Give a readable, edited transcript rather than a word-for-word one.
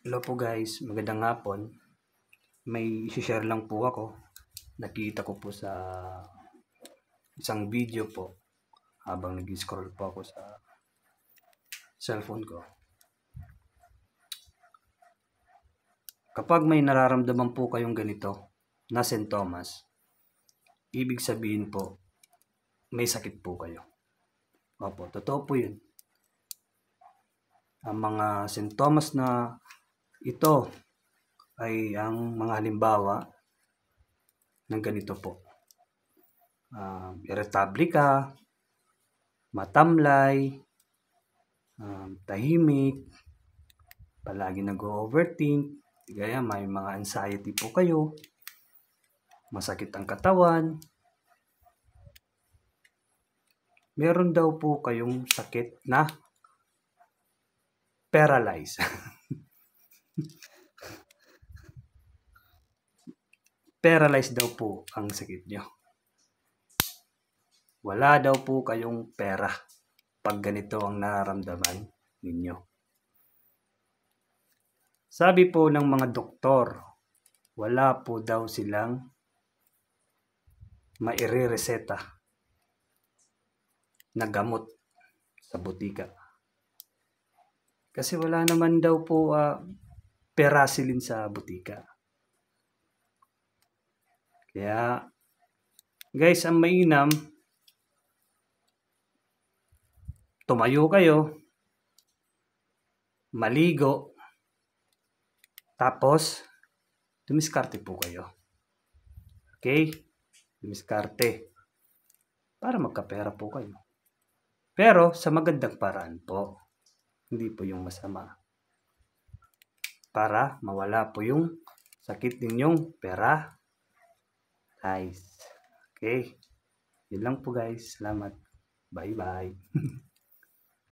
Hello po guys, magandang hapon. May isi-share lang po ako. Nakita ko po sa isang video po habang nag-scroll po ako sa cellphone ko. Kapag may nararamdaman po kayong ganito na sintomas, ibig sabihin po may sakit po kayo. Opo, totoo po yun. Ang mga sintomas na ito ay ang mga halimbawa ng ganito po. Irritable ka, matamlay, tahimik, palagi nag-overthink, kaya may mga anxiety po kayo, masakit ang katawan, meron daw po kayong sakit na paralyzed. Paralyzed daw po ang sakit nyo. Wala daw po kayong pera pag ganito ang nararamdaman ninyo. Sabi po ng mga doktor, wala po daw silang mairereseta na gamot sa butika. Kasi wala naman daw po Perasilin sa butika. Kaya guys, ang mainam, tumayo kayo, maligo, tapos dumiskarte po kayo. Okay? Dumiskarte para magkapera po kayo. Pero sa magandang paraan po. Hindi po yung masama. Para mawala po yung sakit ninyong pera. Guys. Okay. Yun lang po guys. Salamat. Bye-bye.